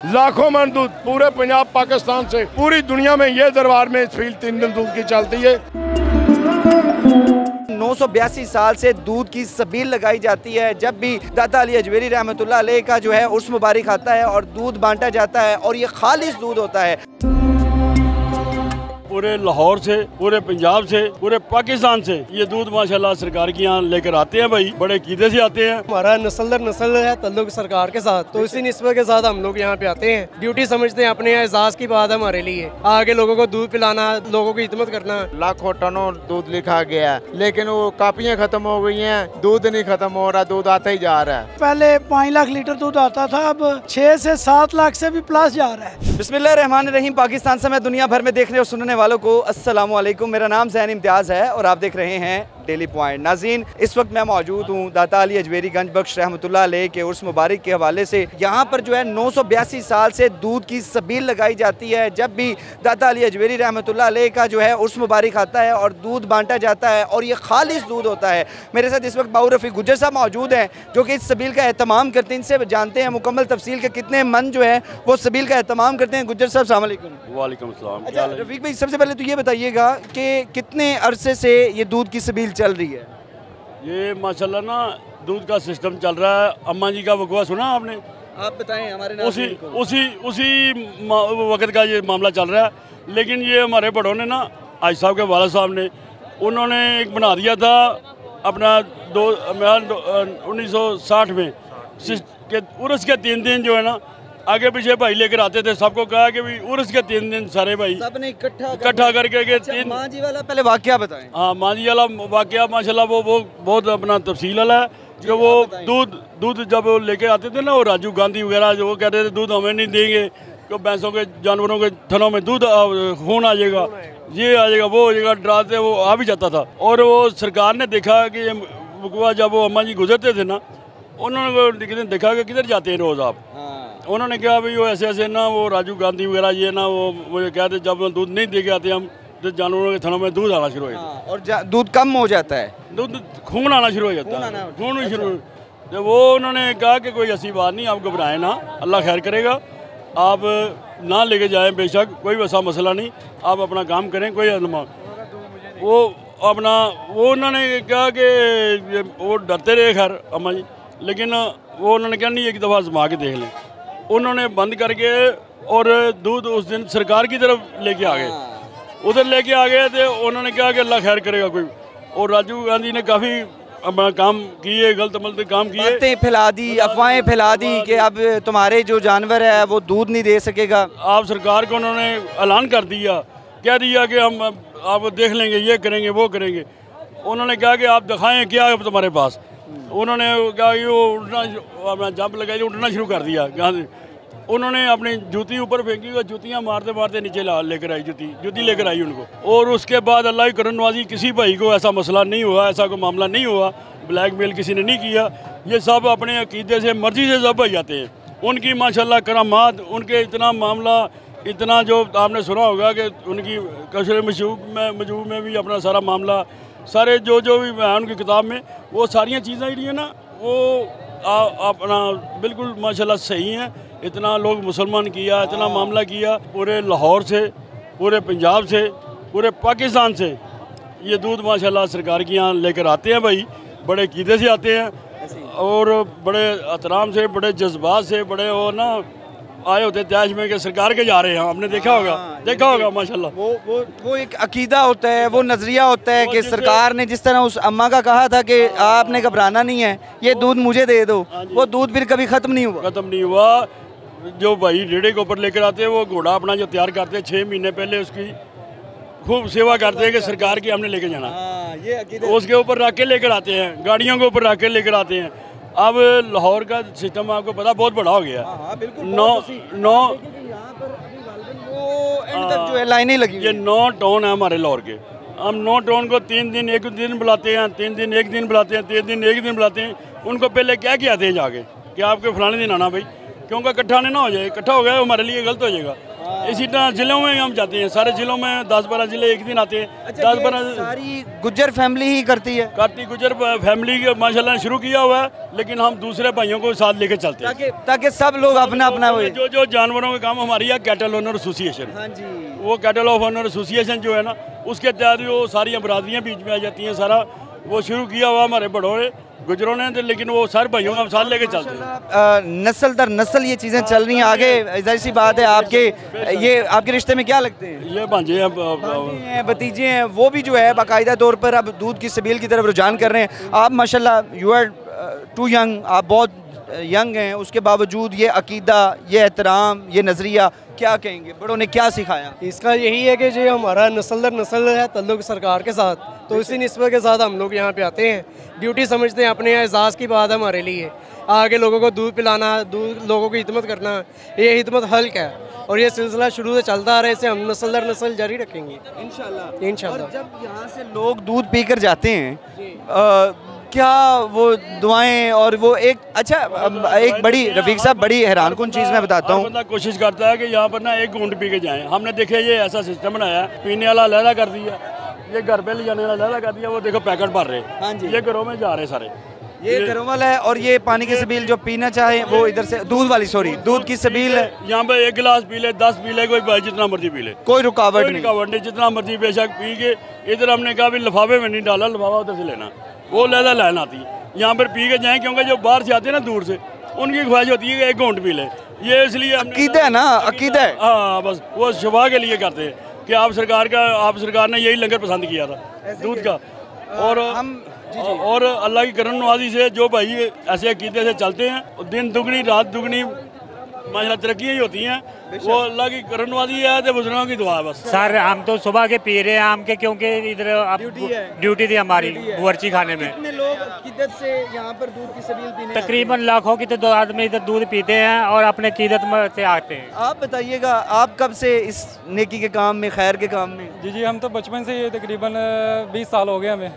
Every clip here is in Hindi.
लाखों मन दूध पूरे पंजाब पाकिस्तान से पूरी दुनिया में ये दरबार में फील्ड 3 दिन दूध की चलती है। 982 साल से दूध की सबील लगाई जाती है। जब भी दाता अली अजमेरी रहमतुल्लाह अलैह का जो है उर्स मुबारक आता है और दूध बांटा जाता है और ये खालिस दूध होता है। पूरे लाहौर से, पूरे पंजाब से, पूरे पाकिस्तान से ये दूध माशाल्लाह सरकार के यहाँ लेकर आते हैं भाई, बड़े कीदे से आते हैं। हमारा नस्ल दर नस्ल है ताल्लुक सरकार के साथ, तो इसी निस्बत के साथ हम लोग यहाँ पे आते हैं। ड्यूटी समझते हैं अपने, एजाज की बात है हमारे लिए। आगे लोगों को दूध पिलाना, लोगों की खिदमत करना। लाखों टनों दूध लिखा गया है, लेकिन वो कापियाँ खत्म हो गई हैं, दूध नहीं खत्म हो रहा, दूध आता ही जा रहा है। पहले 5 लाख लीटर दूध आता था, अब 6 से 7 लाख से भी प्लस जा रहा है। बिस्मिल्लाहिर्रहमानिर्रहीम। पाकिस्तान समेत दुनिया भर में देखने और सुनने वालों को अस्सलाम वालेकुम। मेरा नाम ज़ैन इम्तियाज़ है और आप देख रहे हैं डेली पॉइंट। नाज़रीन, इस वक्त मैं मौजूद हूँ दाता अली अजमेरी गंज बख्श रहमतुल्लाह अलैह के उर्स मुबारक के हवाले से। यहाँ पर जो है 982 साल से दूध की सबील लगाई जाती है। जब भी दाता अली अजमेरी रहमतुल्लाह अलैह का जो है उर्स मुबारक आता है और दूध बांटा जाता है और ये खालिस दूध होता है। मेरे साथ इस वक्त बाऊ रफ़ी गुज्जर साहब मौजूद हैं जो कि इस सबील का एहतमाम करते हैं। इनसे जानते हैं मुकम्मल तफसील के कितने मन जो है वो सबील का एहतमाम करते हैं। गुज्जर साहब अस्सलाम वालेकुम। वालेकुम अस्सलाम। अच्छा रफ़ीक भाई, सबसे पहले तो ये बताइएगा कि कितने अरसे से ये दूध की सबील चल रही है? ये माशाल्लाह ना दूध का सिस्टम चल रहा है। अम्मा जी का वकवा सुना आपने? आप बताएं हमारे उसी वक्त का ये मामला चल रहा है। लेकिन ये हमारे बड़ों ने ना, आज साहब के वाला साहब ने, उन्होंने एक बना दिया था अपना 1960 में के उर्स के 3 दिन जो है ना आगे पीछे भाई लेकर आते थे। सबको कहा कि भाई उर्स के 3 दिन सारे भाई सबने इकट्ठा करके के 3। माँ जी वाला पहले वाकया बताएं। हाँ, माँ जी वाला वाकया माशाल्लाह वो बहुत अपना तफसील वाला है। जो वो दूध जब वो लेके आते थे ना, वो राजीव गांधी वगैरह जो वो कहते थे दूध हमें नहीं देंगे, तो भैंसों के जानवरों के थनों में दूध खून आ जाएगा, ये आ जाएगा, वो हो जाएगा, डराते वो आ भी जाता था। और वो सरकार ने देखा कि जब वो अम्मा जी गुजरते थे ना, उन्होंने देखा कि किधर जाते हैं रोज़ आप। उन्होंने कहा भाई वो ऐसे ना, वो राजीव गांधी वगैरह ये ना वो कहते जब दूध नहीं दे के आते हम, तो जानवरों के थनों में दूध आना शुरू हो जाता है और दूध कम हो जाता है, दूध खून आना शुरू हो जाता है, खून भी शुरू। तो वो उन्होंने कहा कि कोई ऐसी बात नहीं, आप घबराएं ना, अल्लाह खैर करेगा, आप ना लेके जाएं, बेशक कोई वैसा मसला नहीं, आप अपना काम करें, कोई वो अपना वो उन्होंने कहा कि वो डरते रहे खैर अम्मा जी, लेकिन वो उन्होंने कहा नहीं एक दफ़ा आजमा के देख लें। उन्होंने बंद करके और दूध उस दिन सरकार की तरफ लेके आ गए, उधर लेके आ गए थे। उन्होंने कहा कि अल्लाह खैर करेगा कोई। और राजीव गांधी ने काफ़ी अपना काम किए, गलत मलत काम किए, बातें फैला दी, अफवाहें फैला दी कि अब तुम्हारे जो जानवर है वो दूध नहीं दे सकेगा। आप सरकार को उन्होंने ऐलान कर दिया, कह दिया कि हम आप देख लेंगे, ये करेंगे, वो करेंगे। उन्होंने कहा कि आप दिखाएं क्या है तुम्हारे पास। उन्होंने कहा कि वो उठना, अपना जंप लगाई, उठना शुरू कर दिया। उन्होंने अपनी जूती ऊपर फेंकी और जूतियाँ मारते मारते नीचे लेकर आई, जूती लेकर आई उनको। और उसके बाद अल्लाह की करमनवाजी, किसी भाई को ऐसा मसला नहीं हुआ, ऐसा कोई मामला नहीं हुआ, ब्लैकमेल किसी ने नहीं किया। ये सब अपने अकीदे से, मर्जी से सब भाई जाते हैं। उनकी माशाल्लाह करामात, उनके इतना मामला, इतना जो आपने सुना होगा कि उनकी कशर मजूब में भी अपना सारा मामला, सारे जो भी है उनकी किताब में, वो सारियाँ चीज़ें ही है ना, वो अपना बिल्कुल माशाल्लाह सही हैं। इतना लोग मुसलमान किया, इतना मामला किया, पूरे लाहौर से, पूरे पंजाब से, पूरे पाकिस्तान से ये दूध माशाल्लाह सरकार के यहाँ लेकर आते हैं भाई, बड़े कीदे से आते हैं और बड़े एहतराम से, बड़े जज्बात से, बड़े वो ना आए होते तैश में कि सरकार के जा रहे हैं। आपने देखा होगा माशाल्लाह। वो एक अकीदा होता है, वो नज़रिया होता है कि सरकार ने जिस तरह उस अम्मा का कहा था कि आपने घबराना नहीं है, ये दूध मुझे दे दो, वो दूध फिर कभी ख़त्म नहीं हुआ। जो भाई रेड़े के ऊपर लेकर आते हैं, वो घोड़ा अपना जो तैयार करते हैं 6 महीने पहले, उसकी खूब सेवा करते हैं कि सरकार की हमने लेके जाना, उसके ऊपर रख के लेकर आते हैं, गाड़ियों के ऊपर रख के लेकर आते हैं। अब लाहौर का सिस्टम आपको पता बहुत बड़ा हो गया है। 9 टाउन है हमारे लाहौर के। हम 9 टाउन को 3 दिन एक दिन बुलाते हैं, 3 दिन एक दिन बुलाते हैं, 3 दिन एक दिन बुलाते हैं। उनको पहले क्या कहते हैं जाके कि आपके फलाने दिन आना भाई, क्योंकि इकट्ठा नहीं ना हो जाए, इकट्ठा हो गया हमारे लिए गलत हो जाएगा। इसी तरह जिलों में हम जाते हैं, सारे जिलों में 10-12 जिले एक दिन आते हैं। 10-12 सारी गुज्जर फैमिली ही करती है, कार्तिक गुजर फैमिली के माशाल्लाह ने शुरू किया हुआ है, लेकिन हम दूसरे भाइयों को साथ लेके चलते हैं ताकि सब लोग अपना अपना हो। जो जानवरों का काम हमारी है कैटल ओनर एसोसिएशन। हाँ जी, वो कैटल ऑफ ओनर एसोसिएशन जो है ना, उसके तहत वो सारी बरादरियाँ बीच में आ जाती हैं। सारा वो शुरू किया हुआ हमारे बड़ों ने, गुजरों ने, लेकिन वो सारे भाइयों का हम साथ लेके चलते हैं। नस्ल दर नस्ल ये चीज़ें चल रही हैं आगे। जाहिर सी बात है, आपके रिश्ते में क्या लगते हैं? ये भांजे हैं, भतीजे हैं, वो भी जो है बाकायदा तौर पर अब दूध की सबील की तरफ रुझान कर रहे हैं। आप माशाल्लाह यू आर टू यंग, आप बहुत यंग हैं, उसके बावजूद ये अकीदा, ये एहतराम, ये नज़रिया क्या कहेंगे? बड़ों ने क्या सिखाया? इसका यही है कि जो हमारा नस्ल दर नस्ल है ताल्लुक सरकार के साथ, तो इसी निस्बत के साथ हम लोग यहाँ पे आते हैं। ड्यूटी समझते हैं, अपने एजाज़ की बात है हमारे लिए। आगे लोगों को दूध पिलाना, लोगों की हिदमत करना, ये हिदमत हल्क है और ये सिलसिला शुरू से चलता आ रहा है। इसे हम नस्ल दर नस्ल जारी रखेंगे इंशाल्लाह। और जब यहाँ से लोग दूध पीकर जाते हैं, क्या वो दुआएं और वो एक एक बड़ी रफीक साहब, बड़ी हैरानकुन चीज़ मैं बताता हूँ। बंदा कोशिश करता है कि यहाँ पर ना एक घूंट पी के जाएं। हमने देखे ये ऐसा सिस्टम बनाया है, पीने वाला लहदा कर दिया, ये घर पे ले जाने वाला लहदा कर दिया। वो देखो पैकेट भर रहे, हाँ जी, ये घरों में जा रहे सारे, ये घरों वाला है। और ये पानी की सबील जो पीना चाहे वो इधर से दूध की सबील है। यहाँ पे 1 गिलास पी ले, 10 पी ले, कोई भाई जितना मर्जी पी ले, कोई रुकावट नहीं, जितना मर्जी बेशक पी के। इधर हमने कहा भी लिफाफे में नहीं डाला, लिफाफा उधर से लेना, वो लहदा लाइन आती है। यहाँ पर पी के जाएं, क्योंकि जो बाहर से आते हैं ना दूर से, उनकी ख्वाहिश होती है कि एक घूंट पी ले। ये इसलिए अकीदा है ना, अकीदा है। हाँ, बस वो शफा के लिए करते हैं कि आप सरकार ने यही लंगर पसंद किया था दूध का। और अल्लाह की करम नवाजी से जो भाई ऐसे अकीदे से चलते हैं, दिन दुगनी रात दुगनी माशाल्लाह तरक्की ही होती हैं। वो अल्लाह की करम नवाजी है, तो बुजुर्गों की दुआ है बस। सर हम तो सुबह के पी रहे हैं आम के, क्योंकि इधर ड्यूटी थी हमारी बुअर्ची खाने में। कितने लोग अकीदत से यहाँ पर दूध की सबील पीने तकरीबन लाखों की तो आदमी इधर दूध पीते हैं और अपने कीदत में से आते हैं। आप बताइएगा, आप कब से इस नेकी के काम में, खैर के काम में? जी हम तो बचपन से, ये तकरीबन 20 साल हो गए हमें।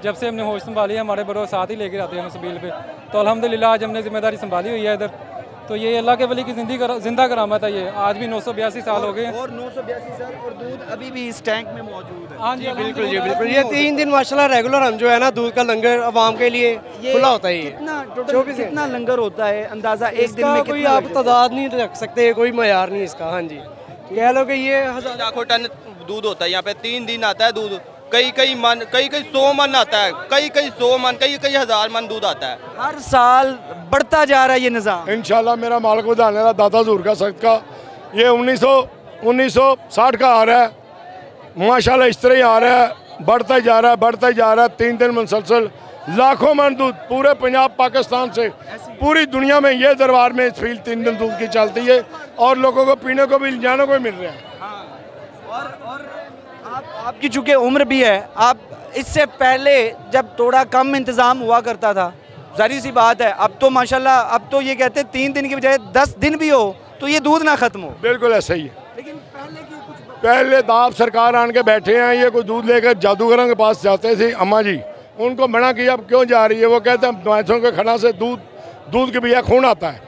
जब से हमने होश संभाली है, हमारे बड़ों साथ ही लेकर आते हैं हम सबील पे। तो अल्हम्दुलिल्लाह आज हमने जिम्मेदारी संभाली हुई है इधर। तो ये अल्लाह के वली की जिंदा करामत है। ये आज भी 982 साल हो गए और 982 साल और दूध अभी भी इस टैंक में मौजूद है। हाँ जी बिल्कुल जी, बिल्कुल। ये 3 दिन माशाल्लाह रेगुलर हम जो है ना दूध का लंगर आवाम के लिए खुला होता है। कितना लंगर होता है अंदाजा एक दिन में? कोई आप तादाद नहीं रख सकते, कोई मयार नहीं इसका। हाँ जी, कह लो कि ये लाखों टन दूध होता है यहाँ पे। 3 दिन आता है दूध, कई 100 मन आता है, कई 100 मन, कई 1000 मन दूध आता है। हर साल बढ़ता जा रहा है ये निज़ाम। इंशाल्लाह मेरा मालिक बढ़ाने वाला दाता हजूर का सदका ये 1960 का आ रहा है। माशाल्लाह इस तरह ही आ रहा है, बढ़ता ही जा रहा है। 3 दिन मुसलसल लाखों मन दूध पूरे पंजाब पाकिस्तान से पूरी दुनिया में ये दरबार में इस फील्ड 3 दिन दूध की चलती है और लोगों को पीने को भी जाने को मिल रहा है। और आपकी चूँकि उम्र भी है, आप इससे पहले जब थोड़ा कम इंतज़ाम हुआ करता था, जाहिर सी बात है, अब तो माशाल्लाह अब तो ये कहते हैं 3 दिन की बजाय 10 दिन भी हो तो ये दूध ना ख़त्म हो। बिल्कुल ऐसा ही है। लेकिन पहले दाब सरकार आन के बैठे हैं, ये कोई दूध लेकर जादूगरों के पास जाते थे अम्मा जी, उनको मना किया अब क्यों जा रही है? वो कहते हैं भैंसों के खड़ा से दूध के भैया खून आता है।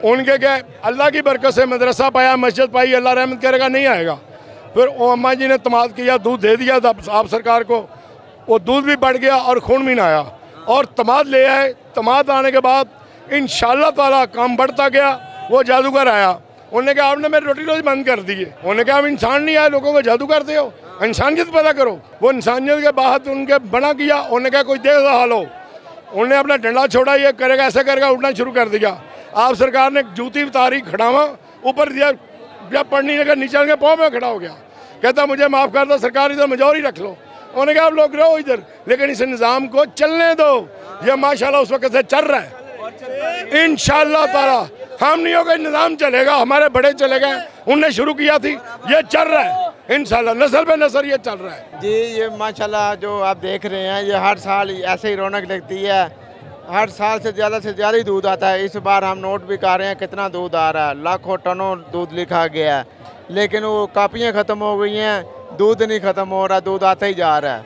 उनके क्या अल्लाह की बरकत से मदरसा पाया, मस्जिद पाई, अल्लाह रहमत करेगा, नहीं आएगा। फिर वो अम्मा जी ने तमाद किया, दूध दे दिया था आप सरकार को, वो दूध भी बढ़ गया और खून भी ना आया। और तमाद ले आए, तमाद आने के बाद इंशाअल्लाह ताला काम बढ़ता गया। वो जादूगर आया, उन्होंने कहा आपने मेरी रोटी रोज़ बंद कर दी है। उन्होंने कहा आप इंसान नहीं आए, लोगों को जादू करते हो, इंसानियत पैदा करो। वो इंसानियत के बाद उनके बना किया। उन्होंने कहा कोई देख रहा हाल हो, उन्होंने अपना डंडा छोड़ा, ये करेगा ऐसा करेगा, उठना शुरू कर दिया। आप सरकार ने जूती उतारी, खड़ावा ऊपर दिया, जब पढ़ने लगा नीचे के पाँव में खड़ा हो गया, कहता मुझे माफ़ कर दो सरकार, इधर मेजोरी रख लो। उन्होंने कहा आप लोग रहो इधर, लेकिन इस निज़ाम को चलने दो। ये माशाल्लाह उस वक्त से चल रहा है। इंशाअल्लाह ताला हम नहीं होगा, निज़ाम चलेगा, हमारे बड़े चले गए, उनने शुरू किया थी, ये चल रहा है इंशाअल्लाह, नस्ल पे नस्ल ये चल रहा है जी। ये माशाल्लाह जो आप देख रहे हैं, ये हर साल ऐसे ही रौनक लगती है। हर साल से ज़्यादा ही दूध आता है। इस बार हम नोट भी कर रहे हैं कितना दूध आ रहा है, लाखों टनों दूध लिखा गया है, लेकिन वो कापियाँ ख़त्म हो गई हैं, दूध नहीं ख़त्म हो रहा, दूध आता ही जा रहा है।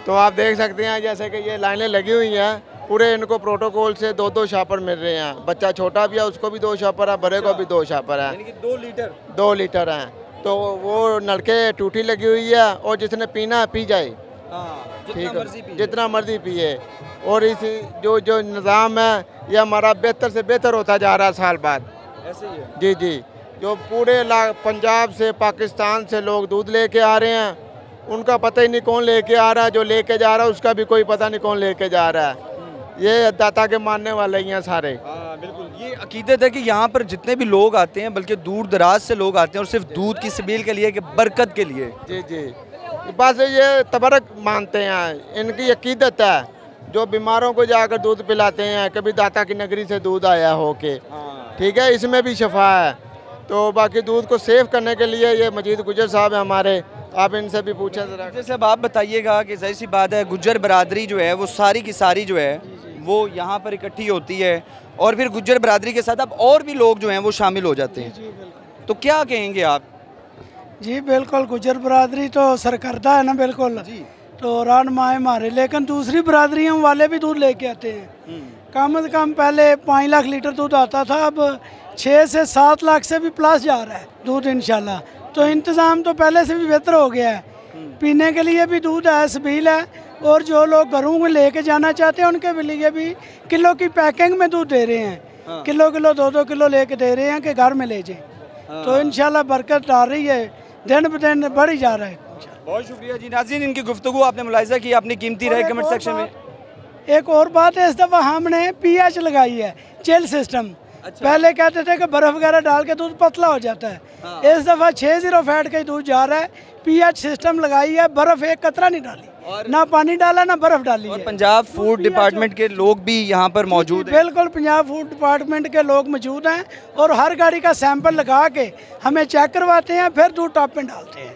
तो आप देख सकते हैं जैसे कि ये लाइनें लगी हुई हैं, पूरे इनको प्रोटोकॉल से 2-2 शापर मिल रहे हैं। बच्चा छोटा भी है उसको भी 2 शापर है, बड़े को भी 2 शापर है, यानी कि 2 लीटर 2 लीटर हैं। तो वो नलके टूटी लगी हुई है और जिसने पीना पी जाए, ठीक है, जितना मर्जी पिए। और इस जो निज़ाम है ये हमारा बेहतर से बेहतर होता जा रहा है साल बाद। ऐसे ही है जी जी, जो पूरे पंजाब से पाकिस्तान से लोग दूध लेके आ रहे हैं, उनका पता ही नहीं कौन लेके आ रहा है, जो लेके जा रहा है उसका भी कोई पता नहीं कौन लेके जा रहा है। ये दाता के मानने वाले ही हैं सारे। बिल्कुल, ये अकीदत है कि यहाँ पर जितने भी लोग आते हैं, बल्कि दूर दराज से लोग आते हैं और सिर्फ दूध की सबील के लिए, कि बरकत के लिए। जी जी, बस ये तबरक मानते हैं, इनकी अकीदत है। जो बीमारों को जाकर दूध पिलाते हैं, कभी दाता की नगरी से दूध आया हो के, ठीक है, इसमें भी शफा है। तो बाकी दूध को सेव करने के लिए ये मजीद गुजर साहब है हमारे, आप इनसे भी पूछें ज़रा। जैसे अब आप बताइएगा कि ज़ाहिर सी बात है, गुज्जर बरादरी जो है वो सारी की सारी जो है वो यहाँ पर इकट्ठी होती है, और फिर गुज्जर बरादरी के साथ अब और भी लोग जो हैं वो शामिल हो जाते हैं। तो क्या कहेंगे आप? जी बिल्कुल, गुजर बरादरी तो सरकर्दा है ना, बिल्कुल जी। तो रहनुमा हमारे, लेकिन दूसरी बरादरियों वाले भी दूध लेके आते हैं। कम से कम पहले 5 लाख लीटर दूध आता था, अब 6 से 7 लाख से भी प्लस जा रहा है दूध इंशाल्लाह। तो इंतज़ाम तो पहले से भी बेहतर हो गया है, पीने के लिए भी दूध है, सबील है, और जो लोग घरों में लेके जाना चाहते हैं उनके लिए भी किलो की पैकिंग में दूध दे रहे हैं। किलो 2-2 किलो लेके दे रहे हैं कि घर में ले जाएं। तो इंशाल्लाह बरकत डाल रही है, दिन ब दिन बढ़ ही जा रहा है। बहुत शुक्रिया जी। नाज़रीन, इनकी गुफ्तगू आपने मुलाहिज़ा की, अपनी कीमती राय कमेंट सेक्शन में। एक और बात है, इस दफ़ा हमने pH लगाई है, चिल सिस्टम। पहले कहते थे कि बर्फ़ वगैरह डाल के दूध पतला हो जाता है, इस दफ़ा 60 फैट का ही दूध जा रहा है। pH सिस्टम लगाई है, बर्फ़ एक कतरा नहीं डाली, ना पानी डाला ना बर्फ़ डाली है। पंजाब फूड डिपार्टमेंट के लोग भी यहाँ पर मौजूद हैं। बिल्कुल, पंजाब फूड डिपार्टमेंट के लोग मौजूद हैं और हर गाड़ी का सैंपल लगा के हमें चेक करवाते हैं, फिर दूध टॉप में डालते हैं।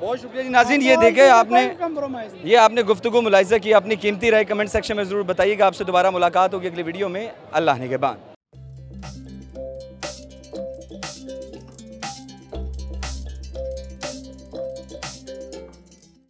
बहुत शुक्रिया जी। नाज़रीन, ये देखे आपने गुफ्तगू मुलाहिज़ा की, अपनी कीमती राय कमेंट सेक्शन में ज़रूर बताइएगा। आपसे दोबारा मुलाकात होगी अगली वीडियो में। अल्लाह निगहबान।